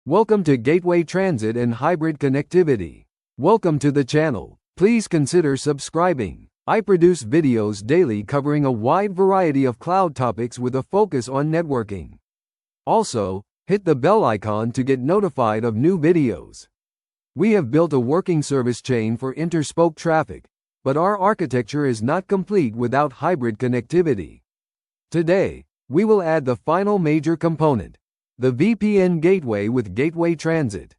Welcome to Gateway Transit and Hybrid Connectivity. Welcome to the channel. Please consider subscribing. I produce videos daily covering a wide variety of cloud topics with a focus on networking. Also, hit the bell icon to get notified of new videos. We have built a working service chain for inter-spoke traffic, but our architecture is not complete without hybrid connectivity. Today, we will add the final major component, the VPN gateway with Gateway Transit.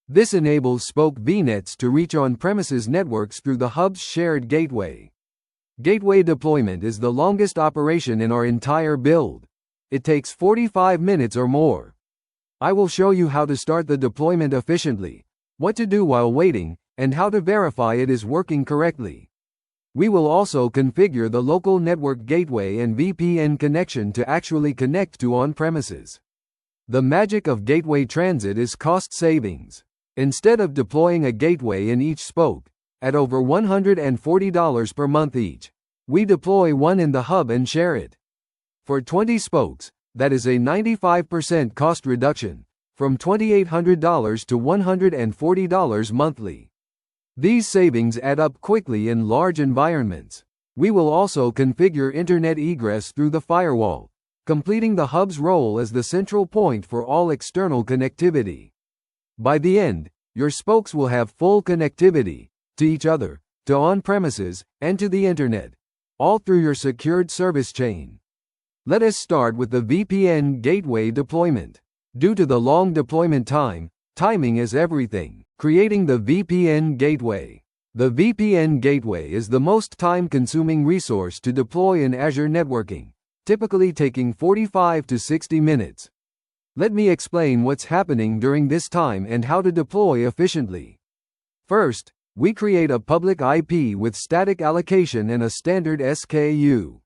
This enables spoke VNets to reach on-premises networks through the hub's shared gateway. Gateway deployment is the longest operation in our entire build. It takes 45 minutes or more. I will show you how to start the deployment efficiently, what to do while waiting, and how to verify it is working correctly. We will also configure the local network gateway and VPN connection to actually connect to on-premises. The magic of Gateway Transit is cost savings. Instead of deploying a gateway in each spoke, at over $140 per month each, we deploy one in the hub and share it. For 20 spokes, that is a 95% cost reduction, from $2,800 to $140 monthly. These savings add up quickly in large environments. We will also configure internet egress through the firewall, completing the hub's role as the central point for all external connectivity. By the end, your spokes will have full connectivity to each other, to on-premises, and to the internet, all through your secured service chain. Let us start with the VPN gateway deployment. Due to the long deployment time, timing is everything. Creating the VPN gateway. The VPN gateway is the most time-consuming resource to deploy in Azure networking, typically taking 45 to 60 minutes. Let me explain what's happening during this time and how to deploy efficiently. First, we create a public IP with static allocation and a standard SKU.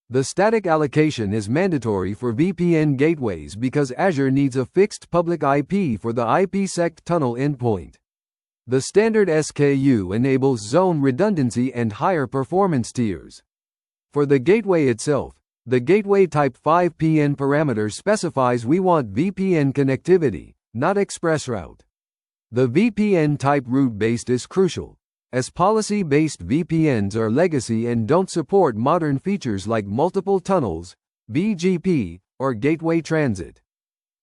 The static allocation is mandatory for VPN gateways because Azure needs a fixed public IP for the IPsec tunnel endpoint. The standard SKU enables zone redundancy and higher performance tiers. For the gateway itself, the gateway type 5PN parameter specifies we want VPN connectivity, not ExpressRoute. The VPN type route-based is crucial, as policy-based VPNs are legacy and don't support modern features like multiple tunnels, BGP, or gateway transit.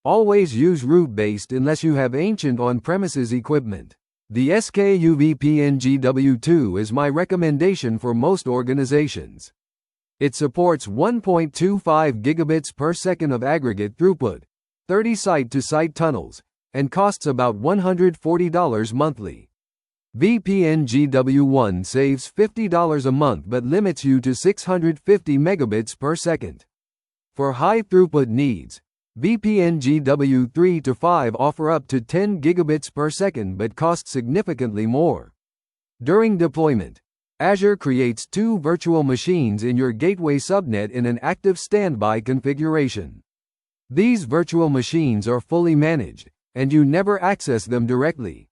Always use route-based unless you have ancient on-premises equipment. The SKU VPN GW2 is my recommendation for most organizations. It supports 1.25 gigabits per second of aggregate throughput, 30 site-to-site tunnels, and costs about $140 monthly. VPN GW1 saves $50 a month but limits you to 650 megabits per second. For high throughput needs, VPN GW3 to 5 offer up to 10 gigabits per second but cost significantly more. During deployment, Azure creates two virtual machines in your gateway subnet in an active standby configuration. These virtual machines are fully managed, and you never access them directly.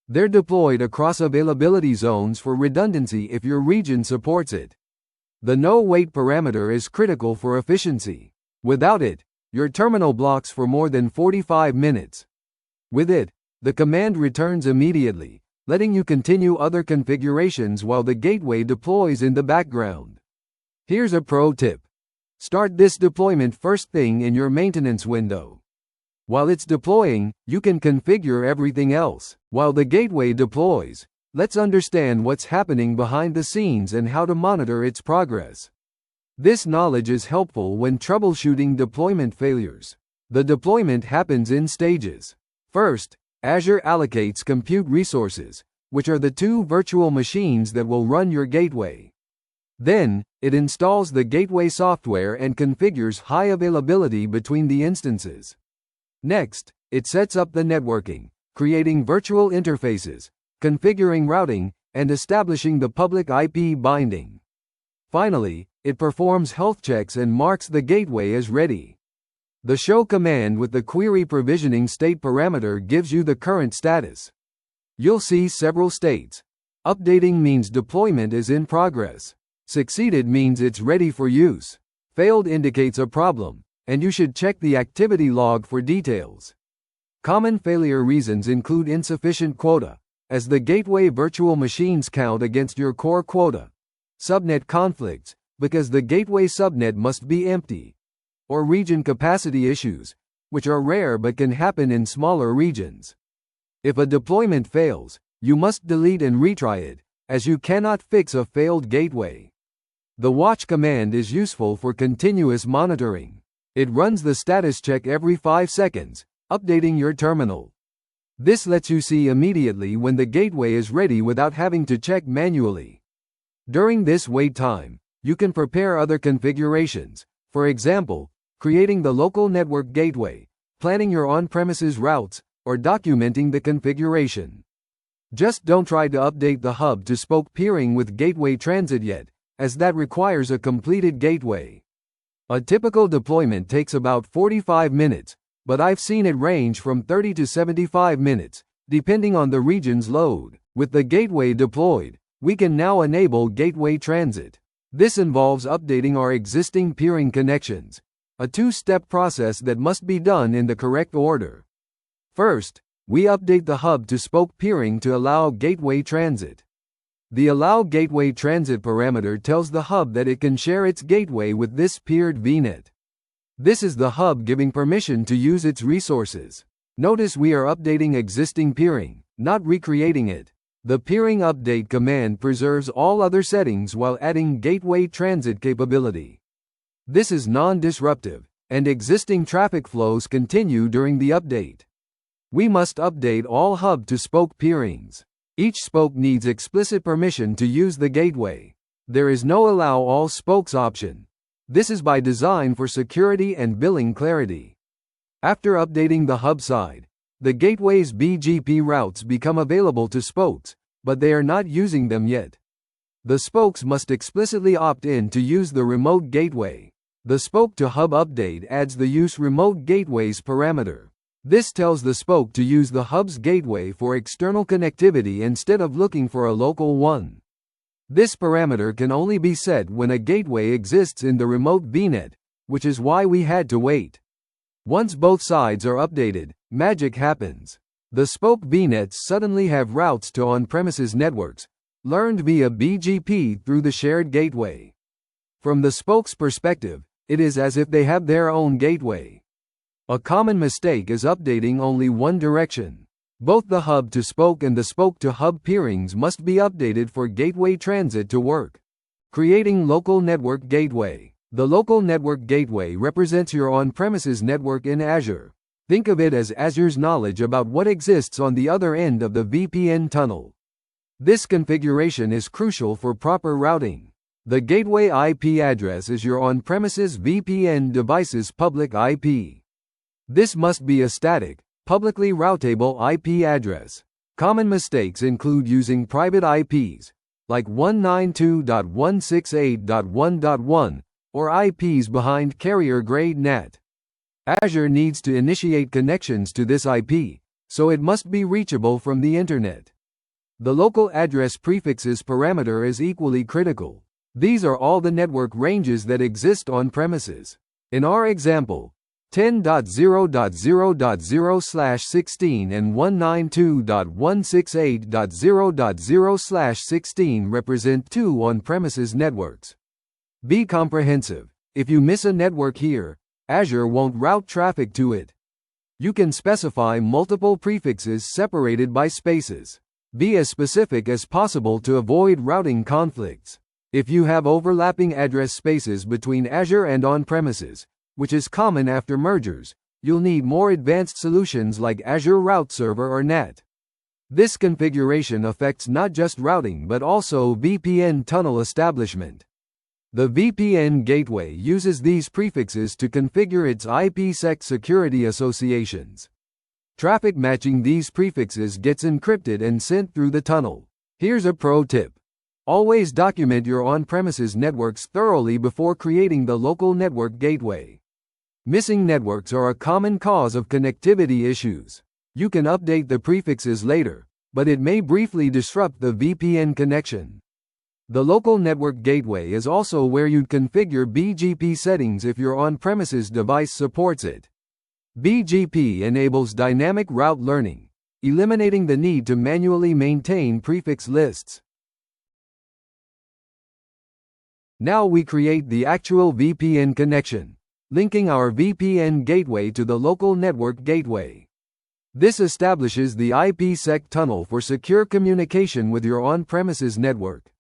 They're deployed across availability zones for redundancy if your region supports it. The no-wait parameter is critical for efficiency. Without it, your terminal blocks for more than 45 minutes. With it, the command returns immediately, letting you continue other configurations while the gateway deploys in the background. Here's a pro tip. Start this deployment first thing in your maintenance window. While it's deploying, you can configure everything else. While the gateway deploys, let's understand what's happening behind the scenes and how to monitor its progress. This knowledge is helpful when troubleshooting deployment failures. The deployment happens in stages. First, Azure allocates compute resources, which are the two virtual machines that will run your gateway. Then, it installs the gateway software and configures high availability between the instances. Next, it sets up the networking, creating virtual interfaces, configuring routing, and establishing the public IP binding. Finally, it performs health checks and marks the gateway as ready. The show command with the query provisioning state parameter gives you the current status. You'll see several states. Updating means deployment is in progress. Succeeded means it's ready for use. Failed indicates a problem, and you should check the activity log for details. Common failure reasons include insufficient quota, as the gateway virtual machines count against your core quota. Subnet conflicts, because the gateway subnet must be empty. Or region capacity issues, which are rare but can happen in smaller regions. If a deployment fails, you must delete and retry it, as you cannot fix a failed gateway. The watch command is useful for continuous monitoring. It runs the status check every 5 seconds, updating your terminal. This lets you see immediately when the gateway is ready without having to check manually. During this wait time, you can prepare other configurations, for example, creating the local network gateway, planning your on-premises routes, or documenting the configuration. Just don't try to update the hub-to-spoke peering with gateway transit yet, as that requires a completed gateway. A typical deployment takes about 45 minutes, but I've seen it range from 30 to 75 minutes, depending on the region's load. With the gateway deployed, we can now enable gateway transit. This involves updating our existing peering connections, a two-step process that must be done in the correct order. First, we update the hub-to-spoke peering to allow gateway transit. The Allow Gateway Transit parameter tells the hub that it can share its gateway with this peered VNet. This is the hub giving permission to use its resources. Notice we are updating existing peering, not recreating it. The peering update command preserves all other settings while adding gateway transit capability. This is non-disruptive, and existing traffic flows continue during the update. We must update all hub-to-spoke peerings. Each spoke needs explicit permission to use the gateway. There is no Allow All Spokes option. This is by design for security and billing clarity. After updating the hub side, the gateway's BGP routes become available to spokes, but they are not using them yet. The spokes must explicitly opt in to use the remote gateway. The spoke-to-hub update adds the Use Remote Gateways parameter. This tells the spoke to use the hub's gateway for external connectivity instead of looking for a local one. This parameter can only be set when a gateway exists in the remote VNet, which is why we had to wait. Once both sides are updated, magic happens. The spoke VNets suddenly have routes to on-premises networks, learned via BGP through the shared gateway. From the spoke's perspective, it is as if they have their own gateway. A common mistake is updating only one direction. Both the hub-to-spoke and the spoke-to-hub peerings must be updated for gateway transit to work. Creating Local Network Gateway. The local network gateway represents your on-premises network in Azure. Think of it as Azure's knowledge about what exists on the other end of the VPN tunnel. This configuration is crucial for proper routing. The gateway IP address is your on-premises VPN device's public IP. This must be a static, publicly routable IP address. Common mistakes include using private IPs, like 192.168.1.1, or IPs behind carrier-grade NAT. Azure needs to initiate connections to this IP, so it must be reachable from the Internet. The local address prefixes parameter is equally critical. These are all the network ranges that exist on premises. In our example, 10.0.0.0/16 and 192.168.0.0/16 represent two on-premises networks. Be comprehensive. If you miss a network here, Azure won't route traffic to it. You can specify multiple prefixes separated by spaces. Be as specific as possible to avoid routing conflicts. If you have overlapping address spaces between Azure and on-premises, which is common after mergers, you'll need more advanced solutions like Azure Route Server or NAT. This configuration affects not just routing but also VPN tunnel establishment. The VPN gateway uses these prefixes to configure its IPsec security associations. Traffic matching these prefixes gets encrypted and sent through the tunnel. Here's a pro tip. Always document your on-premises networks thoroughly before creating the local network gateway. Missing networks are a common cause of connectivity issues. You can update the prefixes later, but it may briefly disrupt the VPN connection. The local network gateway is also where you'd configure BGP settings if your on-premises device supports it. BGP enables dynamic route learning, eliminating the need to manually maintain prefix lists. Now we create the actual VPN connection, linking our VPN gateway to the local network gateway. This establishes the IPsec tunnel for secure communication with your on-premises network.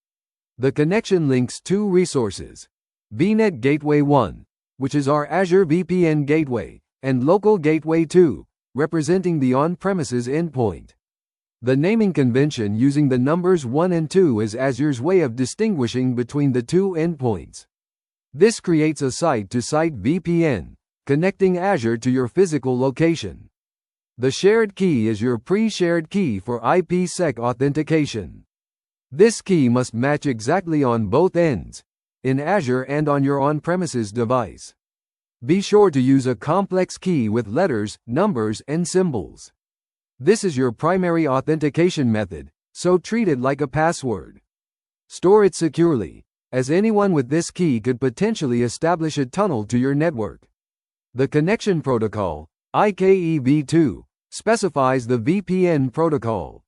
The connection links two resources: VNet Gateway 1, which is our Azure VPN gateway, and Local Gateway 2, representing the on-premises endpoint. The naming convention using the numbers 1 and 2 is Azure's way of distinguishing between the two endpoints. This creates a site-to-site VPN, connecting Azure to your physical location. The shared key is your pre-shared key for IPsec authentication. This key must match exactly on both ends, in Azure and on your on-premises device. Be sure to use a complex key with letters, numbers, and symbols. This is your primary authentication method, so treat it like a password. Store it securely, as anyone with this key could potentially establish a tunnel to your network. The connection protocol, IKEv2, specifies the VPN protocol.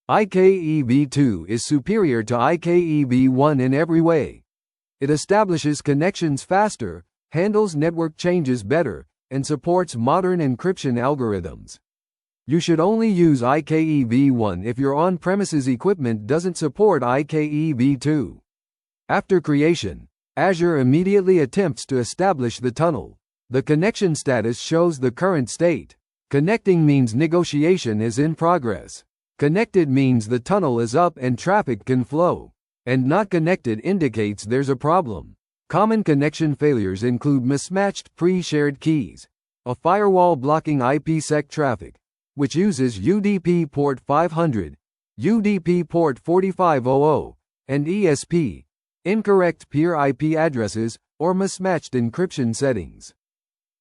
IKEv2 is superior to IKEv1 in every way. It establishes connections faster, handles network changes better, and supports modern encryption algorithms. You should only use IKEv1 if your on-premises equipment doesn't support IKEv2. After creation, Azure immediately attempts to establish the tunnel. The connection status shows the current state. Connecting means negotiation is in progress. Connected means the tunnel is up and traffic can flow. And not connected indicates there's a problem. Common connection failures include mismatched pre-shared keys, a firewall blocking IPsec traffic, which uses UDP port 500, UDP port 4500, and ESP, incorrect peer IP addresses, or mismatched encryption settings.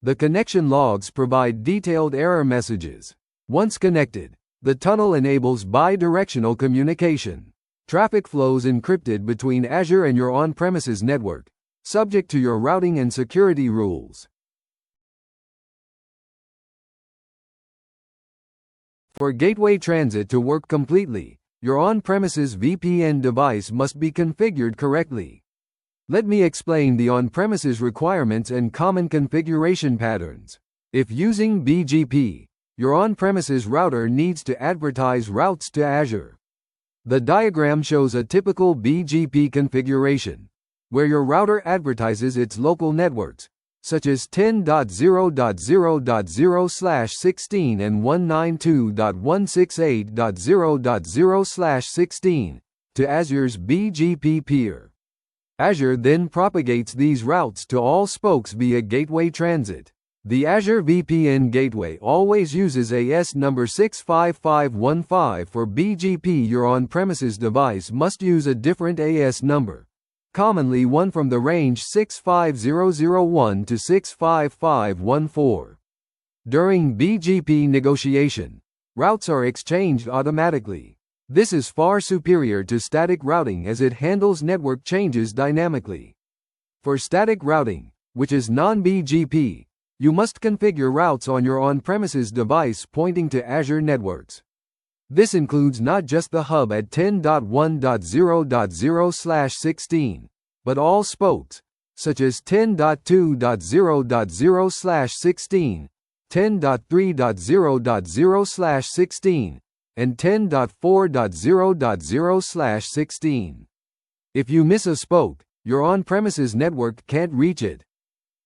The connection logs provide detailed error messages. Once connected, the tunnel enables bi-directional communication. Traffic flows encrypted between Azure and your on-premises network, subject to your routing and security rules. For gateway transit to work completely, your on-premises VPN device must be configured correctly. Let me explain the on-premises requirements and common configuration patterns. If using BGP, your on-premises router needs to advertise routes to Azure. The diagram shows a typical BGP configuration, where your router advertises its local networks, such as 10.0.0.0/16 and 192.168.0.0/16, to Azure's BGP peer. Azure then propagates these routes to all spokes via gateway transit. The Azure VPN gateway always uses AS number 65515 for BGP. Your on-premises device must use a different AS number, commonly one from the range 65001 to 65514. During BGP negotiation, routes are exchanged automatically. This is far superior to static routing as it handles network changes dynamically. For static routing, which is non-BGP, you must configure routes on your on-premises device pointing to Azure networks. This includes not just the hub at 10.1.0.0/16, but all spokes, such as 10.2.0.0/16, 10.3.0.0/16, and 10.4.0.0/16. If you miss a spoke, your on-premises network can't reach it.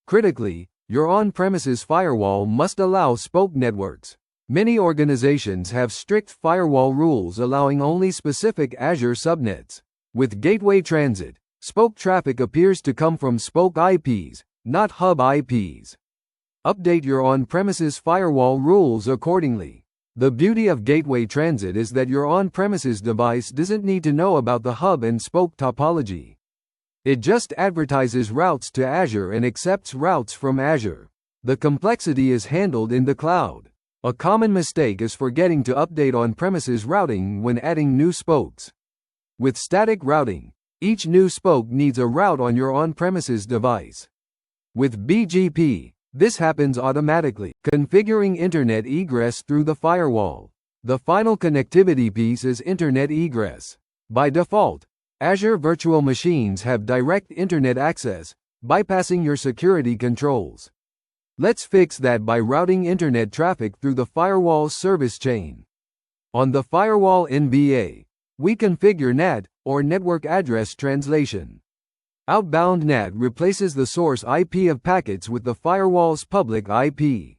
Critically, your on-premises firewall must allow spoke networks. Many organizations have strict firewall rules allowing only specific Azure subnets. With gateway transit, spoke traffic appears to come from spoke IPs, not hub IPs. Update your on-premises firewall rules accordingly. The beauty of gateway transit is that your on-premises device doesn't need to know about the hub and spoke topology. It just advertises routes to Azure and accepts routes from Azure. The complexity is handled in the cloud. A common mistake is forgetting to update on-premises routing when adding new spokes. With static routing, each new spoke needs a route on your on-premises device. With BGP, This happens automatically. Configuring internet egress through the firewall. The final connectivity piece is internet egress. By default, Azure virtual machines have direct internet access, bypassing your security controls. Let's fix that by routing internet traffic through the firewall's service chain. On the firewall NBA, we configure NAT, or Network Address Translation. Outbound NAT replaces the source IP of packets with the firewall's public IP.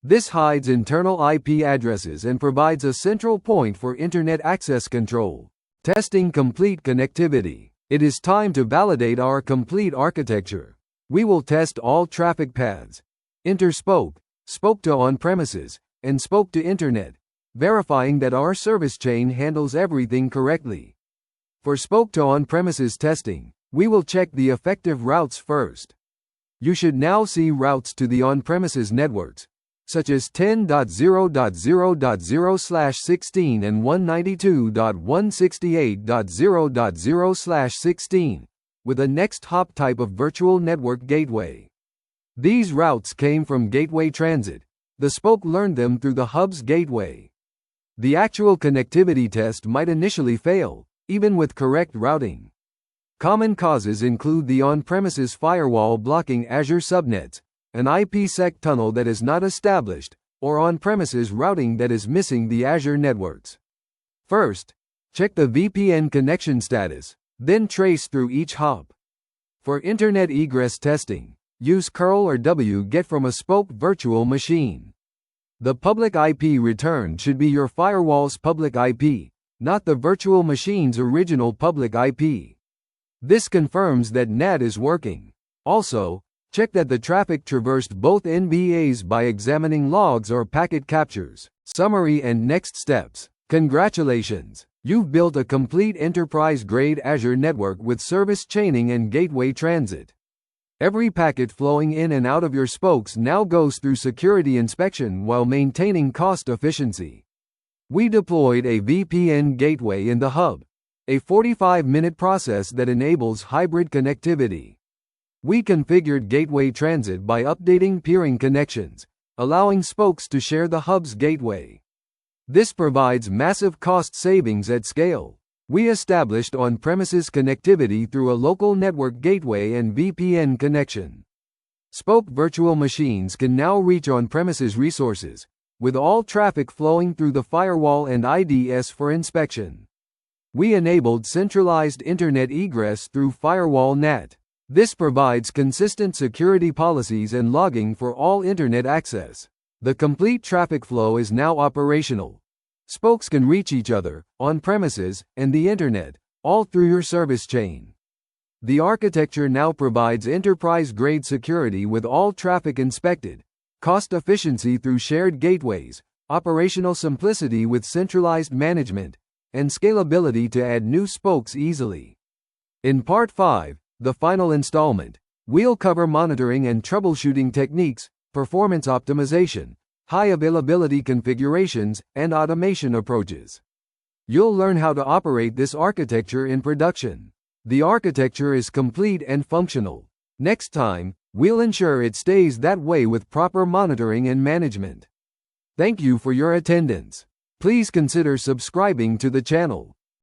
This hides internal IP addresses and provides a central point for internet access control. Testing complete connectivity. It is time to validate our complete architecture. We will test all traffic paths: inter-spoke, spoke to on-premises, and spoke to internet, verifying that our service chain handles everything correctly. For spoke to on-premises testing, we will check the effective routes first. You should now see routes to the on-premises networks, such as 10.0.0.0/16 and 192.168.0.0/16, with a next hop type of virtual network gateway. These routes came from Gateway Transit. The spoke learned them through the hub's gateway. The actual connectivity test might initially fail, even with correct routing. Common causes include the on-premises firewall blocking Azure subnets, an IPsec tunnel that is not established, or on-premises routing that is missing the Azure networks. First, check the VPN connection status, then trace through each hop. For internet egress testing, use curl or wget from a spoke virtual machine. The public IP returned should be your firewall's public IP, not the virtual machine's original public IP. This confirms that NAT is working. Also, check that the traffic traversed both NBAs by examining logs or packet captures. Summary and next steps. Congratulations! You've built a complete enterprise-grade Azure network with service chaining and gateway transit. Every packet flowing in and out of your spokes now goes through security inspection while maintaining cost efficiency. We deployed a VPN gateway in the hub, a 45-minute process that enables hybrid connectivity. We configured gateway transit by updating peering connections, allowing spokes to share the hub's gateway. This provides massive cost savings at scale. We established on-premises connectivity through a local network gateway and VPN connection. Spoke virtual machines can now reach on-premises resources, with all traffic flowing through the firewall and IDS for inspection. We enabled centralized internet egress through firewall NAT. This provides consistent security policies and logging for all internet access. The complete traffic flow is now operational. Spokes can reach each other, on-premises, and the internet, all through your service chain. The architecture now provides enterprise-grade security with all traffic inspected, cost efficiency through shared gateways, operational simplicity with centralized management, and scalability to add new spokes easily. In Part 5, the final installment, we'll cover monitoring and troubleshooting techniques, performance optimization, high availability configurations, and automation approaches. You'll learn how to operate this architecture in production. The architecture is complete and functional. Next time, we'll ensure it stays that way with proper monitoring and management. Thank you for your attendance. Please consider subscribing to the channel.